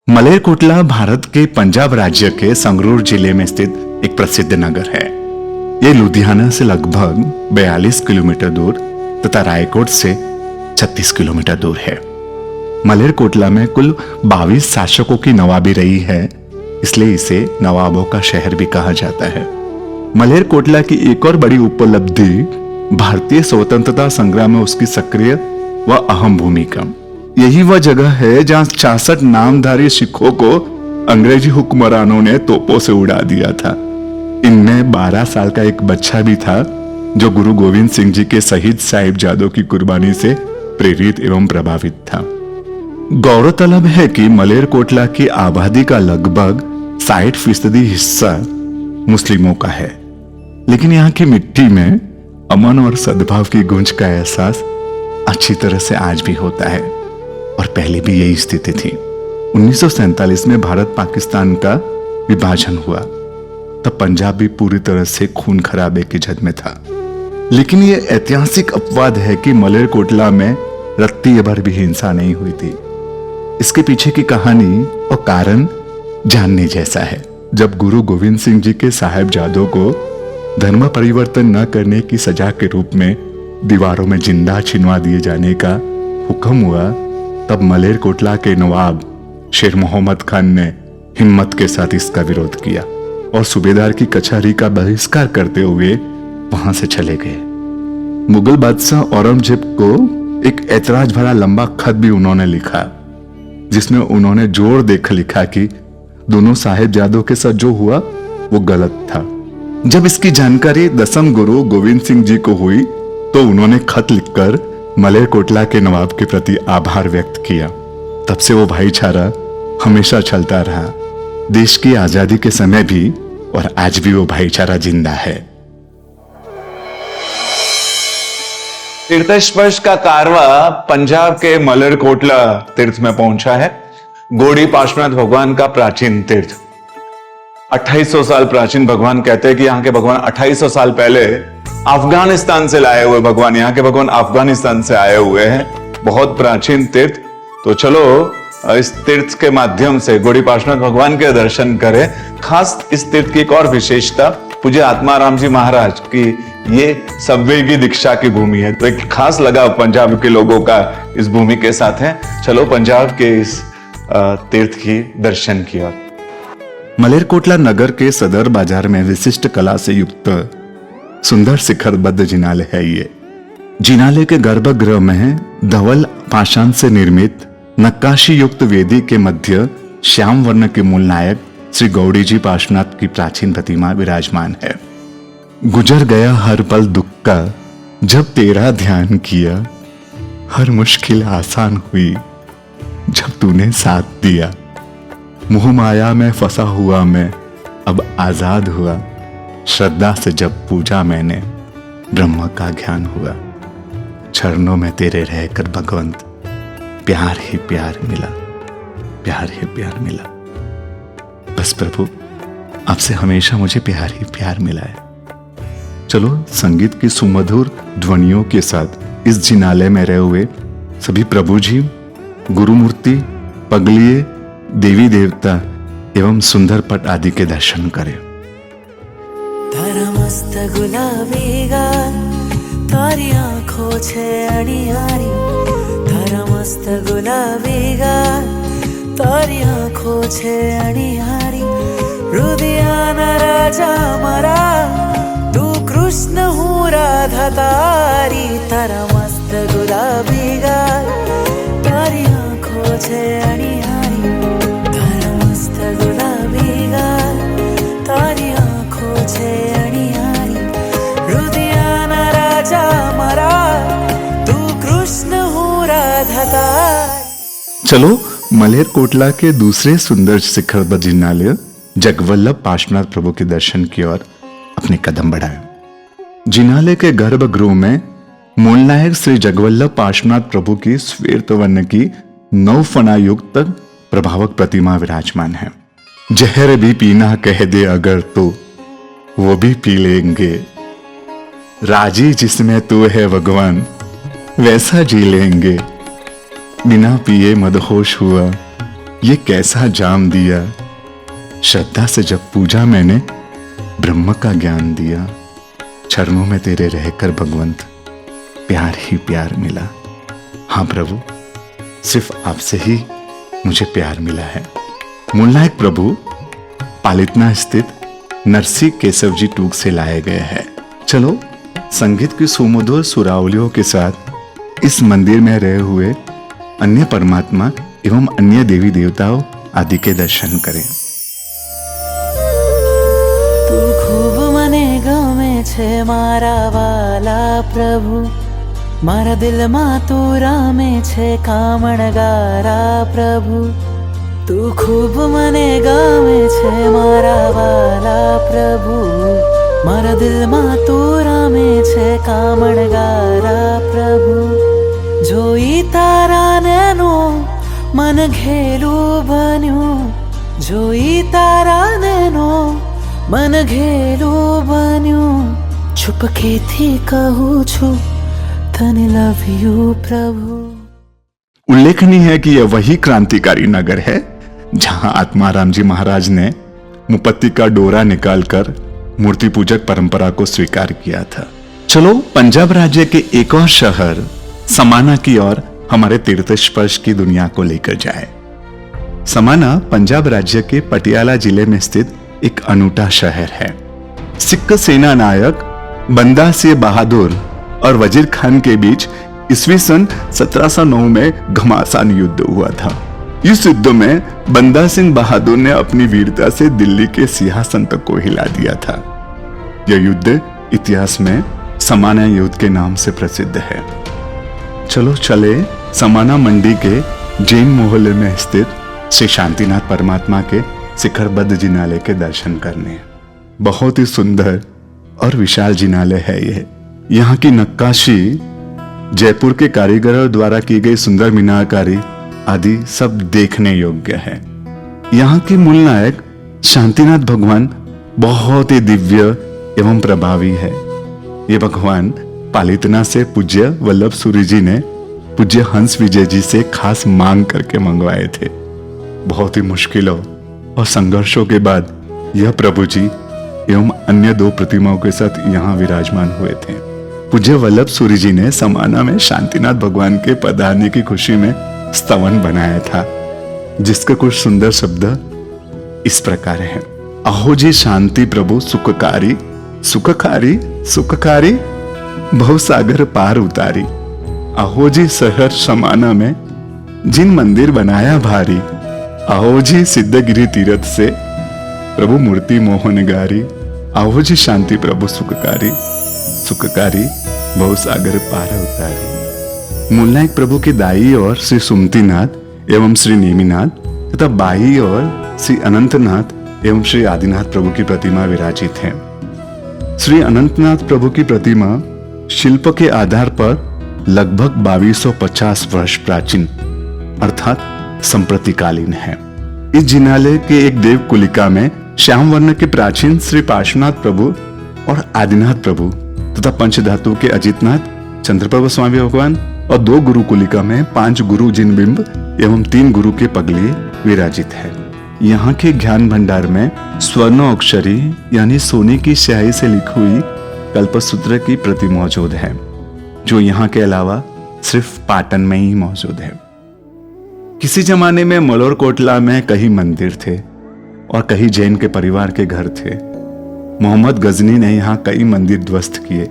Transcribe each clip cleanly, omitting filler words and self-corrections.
मलेरकोटला भारत के पंजाब राज्य के संगरूर जिले में स्थित एक प्रसिद्ध नगर है। ये लुधियाना से लगभग 42 किलोमीटर दूर तथा रायकोट से 36 किलोमीटर दूर है। मलेरकोटला में कुल 22 शासकों की नवाबी रही है, इसलिए इसे नवाबों का शहर भी कहा जाता है। मलेरकोटला की एक और बड़ी उपलब्धि भारतीय स्वतंत्रता संग्राम में उसकी सक्रिय व अहम भूमिका। यही वह जगह है जहां 66 नामधारी सिखों को अंग्रेजी हुक्मरानों ने तोपों से उड़ा दिया था। इनमें 12 साल का एक बच्चा भी था जो गुरु गोविंद सिंह जी के शहीद साहिबजादों की कुर्बानी से प्रेरित एवं प्रभावित था। गौरतलब है कि मलेरकोटला की आबादी का लगभग 60% हिस्सा मुस्लिमों का है, लेकिन यहाँ की मिट्टी में अमन और सद्भाव की गूंज का एहसास अच्छी तरह से आज भी होता है, और पहले भी यही स्थिति थी। 1947 में भारत पाकिस्तान का विभाजन हुआ, तब पंजाब भी पूरी तरह से खून खराबे की जद में था। लेकिन यह ऐतिहासिक अपवाद है कि मलेरकोटला में रत्ती भर भी हिंसा नहीं हुई थी। इसके पीछे की कहानी और कारण जानने जैसा है। जब गुरु गोविंद सिंह जी के साहिबजादों को धर्म परिवर्तन न करने की सजा के रूप में दीवारों में जिंदा छिनवा दिए जाने का हुक्म हुआ, तब मलेरकोटला के नवाब शेर मोहम्मद खान ने हिम्मत के साथ इसका विरोध किया और सूबेदार की कचहरी का बहिष्कार करते हुए वहां से चले गए। मुगल बादशाह औरंगजेब को एक ऐतराज भरा लंबा खत भी उन्होंने लिखा, जिसमें उन्होंने जोर देकर लिखा कि दोनों साहिबजादों के साथ जो हुआ वो गलत था। जब इसकी जानकारी दसम गुरु गोविंद सिंह जी को हुई तो उन्होंने खत लिखकर मलेरकोटला के नवाब के प्रति आभार व्यक्त किया। तब से वो भाईचारा हमेशा चलता रहा, देश की आजादी के समय भी, और आज भी वो भाईचारा जिंदा है। तीर्थस्पर्श का कारवा पंजाब के मलेरकोटला तीर्थ में पहुंचा है। गौड़ी पार्श्वनाथ भगवान का प्राचीन तीर्थ 2800 साल प्राचीन। भगवान कहते हैं कि यहाँ के भगवान 2800 साल पहले अफगानिस्तान से लाए हुए भगवान, यहाँ के भगवान अफगानिस्तान से आए हुए हैं। बहुत प्राचीन तीर्थ। तो चलो इस तीर्थ के माध्यम से गौड़ी पार्श्वनाथ भगवान के दर्शन करें। खास इस तीर्थ की एक और विशेषता, पूज्य आत्माराम जी महाराज की ये सबवेगी दीक्षा की भूमि है, तो एक खास लगाव पंजाब के लोगों का इस भूमि के साथ है। चलो पंजाब के इस तीर्थ की दर्शन किया। मलेरकोटला नगर के सदर बाजार में विशिष्ट कला से युक्त सुंदर शिखरबद्ध जिनालय है। ये जिनालय के गर्भगृह में धवल पाषाण से निर्मित नक्काशी युक्त वेदी के मध्य श्याम वर्ण के मूल नायक श्री गौड़ी जी पार्श्वनाथ की प्राचीन प्रतिमा विराजमान है। गुजर गया हर पल दुख का, जब तेरा ध्यान किया, हर मुश्किल आसान हुई जब तूने साथ दिया। मोह माया में फंसा हुआ मैं अब आजाद हुआ, श्रद्धा से जब पूजा मैंने ब्रह्म का ज्ञान हुआ। चरणों में तेरे रहकर भगवंत प्यार ही प्यार मिला, प्यार ही प्यार मिला। बस प्रभु, आपसे हमेशा मुझे प्यार ही प्यार मिला है। चलो संगीत की सुमधुर ध्वनियों के साथ इस जिनालय में रहे हुए सभी प्रभु जी, गुरुमूर्ति, पगलिए, देवी देवता एवं सुंदर पट आदि के दर्शन करें। तारा मस्त गुलाबी गाल, तारी आँखों छे अणियारी। तारा मस्त गुलाबी गाल, तारी आँखों छे अणियारी। रुदियाना राजा मारा, तू कृष्ण हूँ राधा तारी। तारा मस्त गुलाबी गाल, तारी आँखों छे अणियारी। तारा मस्त गुलाबी गाल, तारी आँखों छे अणियारी। रुदियाना राजा मारा, तू कृष्ण हूँ राधा तारी। चलो मलेरकोटला के दूसरे सुंदर शिखरबद्ध जिनालय जगवल्लभ पार्श्वनाथ प्रभु के दर्शन की ओर अपने कदम बढ़ाएं। जिनालय के गर्भगृह में मूल नायक श्री जगवल्लभ पार्श्वनाथ प्रभु की श्वेत वर्ण की 9 फना युक्त प्रभावक प्रतिमा विराजमान है। जहर भी पीना कह दे अगर तो वो भी पी लेंगे, राजी जिसमें तू है भगवान वैसा जी लेंगे। बिना पिए मदहोश हुआ ये कैसा जाम दिया, श्रद्धा से जब पूजा मैंने ब्रह्म का ज्ञान दिया। चरणों में तेरे रहकर भगवंत प्यार ही प्यार मिला। हाँ प्रभु, सिर्फ आपसे ही मुझे प्यार मिला है। मूलनायक प्रभु पालितना स्थित नरसी केशव जी टूक से लाए गए हैं। चलो संगीत की सुमधुर सुरावलियों के साथ इस मंदिर में रहे हुए अन्य परमात्मा एवं अन्य देवी देवताओं आदि के दर्शन करें। तू खूब मने गमे छे मारा वाला प्रभु, मारा दिल मा तू रामे छे कामणगारा प्रभु। तू खूब मने गमे छे मारा वाला प्रभु, मारा दिल मा तू रामे छे कामणगारा प्रभु। जोई तारा नेनो मन घेलू बन्यो, जोई तारा नेनो मन घेलू बन्यो। चुपके थी कहूं छु तने लव यू प्रभु। उल्लेखनीय है कि यह वही क्रांतिकारी नगर है जहां आत्माराम जी महाराज ने मुपत्ति का डोरा निकालकर मूर्ति पूजक परंपरा को स्वीकार किया था। चलो पंजाब राज्य के एक और शहर समाना की ओर हमारे तीर्थ स्पर्श की दुनिया को लेकर जाए। समाना पंजाब राज्य के पटियाला जिले में स्थित एक अनूठा शहर है। सिख सेना नायक बंदा सिंह बहादुर और वजीर खान के बीच ईस्वी सन 1709 में घमासान युद्ध हुआ था। इस युद्ध में बंदा सिंह बहादुर ने अपनी वीरता से दिल्ली के सिंहासन तक को हिला दिया था। यह युद्ध इतिहास में समाना युद्ध के नाम से प्रसिद्ध है। चलो चले समाना मंडी के जैन मोहल्ले में स्थित श्री शांतिनाथ परमात्मा के शिखरबद्ध जिनालय के दर्शन करने। बहुत ही सुंदर और विशाल जिनालय है ये। यहाँ की नक्काशी, जयपुर के कारीगरों द्वारा की गई सुंदर मीनाकारी आदि सब देखने योग्य है। यहाँ के मूल नायक शांतिनाथ भगवान बहुत ही दिव्य एवं प्रभावी है। ये भगवान पालितना से पूज्य वल्लभ सूरी जी ने पूज्य हंस विजय जी से खास मांग करके मंगवाए थे। बहुत ही मुश्किलों और संघर्षों के बाद यह प्रभु जी एवं अन्य 2 प्रतिमाओं के साथ यहाँ विराजमान हुए थे। पूज्य वल्लभ सूरी जी ने समाना में शांतिनाथ भगवान के पधारने की खुशी में स्तवन बनाया था, जिसके कुछ सुंदर शब्द इस प्रकार हैं। अहो जी शांति प्रभु सुखकारी, सुखकारी सुखकारी भवसागर पार उतारी। अहो जी शहर समाना में जिन मंदिर बनाया भारी। अहो जी सिद्धगिरी तीर्थ से प्रभु मूर्ति मोहनगारी। अहो जी शांति प्रभु सुखकारी, सुखकारी भवसागर पार उतारी। मूलनायक प्रभु के दाई और श्री सुमतीनाथ एवं श्री नेमिनाथ तथा बाई और श्री अनंतनाथ एवं श्री आदिनाथ प्रभु की प्रतिमा विराजित है। श्री अनंतनाथ प्रभु की प्रतिमा शिल्प के आधार पर लगभग 2250 वर्ष प्राचीन अर्थात संप्रतिकालीन है। इस जिनालय के एक देव कुलिका में श्याम वर्ण के प्राचीन श्री पार्श्वनाथ प्रभु और आदिनाथ प्रभु तथा पंचधातु के अजितनाथ चंद्रप्रभु स्वामी भगवान और 2 गुरु कुलिका में 5 गुरु जिन बिंब एवं 3 गुरु के पगले विराजित है। यहाँ के ज्ञान भंडार में स्वर्ण अक्षरी यानी सोने की स्याही से लिखी हुई कल्पसूत्र की प्रति मौजूद है, जो यहाँ के अलावा सिर्फ पाटन में ही मौजूद है। किसी जमाने में मलोरकोटला में कई मंदिर थे और कई जैन के परिवार के घर थे। मोहम्मद गजनी ने यहाँ कई मंदिर ध्वस्त किए।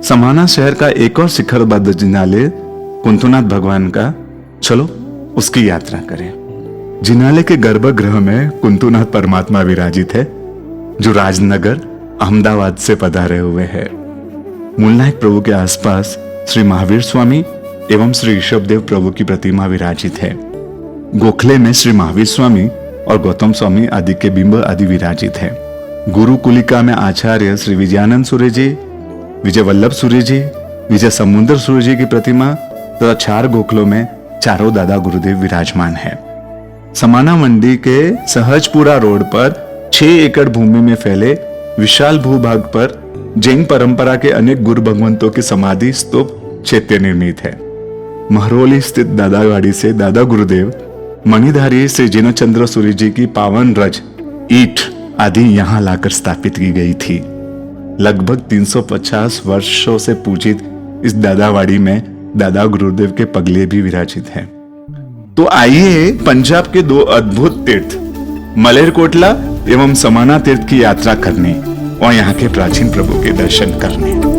समाना शहर का एक और शिखरबद्ध जिनालय कुंतुनाथ भगवान का, चलो उसकी यात्रा करें। जिनालय के गर्भगृह में कुंतुनाथ परमात्मा विराजित है, जो राजनगर अहमदाबाद से पधारे हुए हैं। मूलनायक प्रभु के आसपास श्री महावीर स्वामी एवं श्री ऋषभदेव प्रभु की प्रतिमा विराजित है। गोखले में श्री महावीर स्वामी और गौतम स्वामी आदि के बिंब आदि विराजित है। गुरु कुलिका में आचार्य श्री विजयानंद सूर्य जी, विजय वल्लभ सूर्य जी, विजय समुद्र सूर्य जी की प्रतिमा तथा 4 गोखलों में चारों दादा गुरुदेव विराजमान है। समाना मंडी के सहजपुरा रोड पर 6 एकड़ भूमि में फैले विशाल भूभाग पर जैन परंपरा के अनेक गुरु भगवंतों की समाधि स्तूप चैत्य निर्मित है। महरौली स्थित दादावाड़ी से दादा गुरुदेव मणिधारी श्री जिनचंद्र सूरी जी की पावन रज, ईंट आदि यहां लाकर स्थापित की गई थी। लगभग 350 वर्षों से पूजित इस दादावाड़ी में दादा गुरुदेव के पगले भी विराजित हैं। तो आइए पंजाब के दो अद्भुत तीर्थ मलेरकोटला एवं समाना तीर्थ की यात्रा करने और यहाँ के प्राचीन प्रभु के दर्शन करने।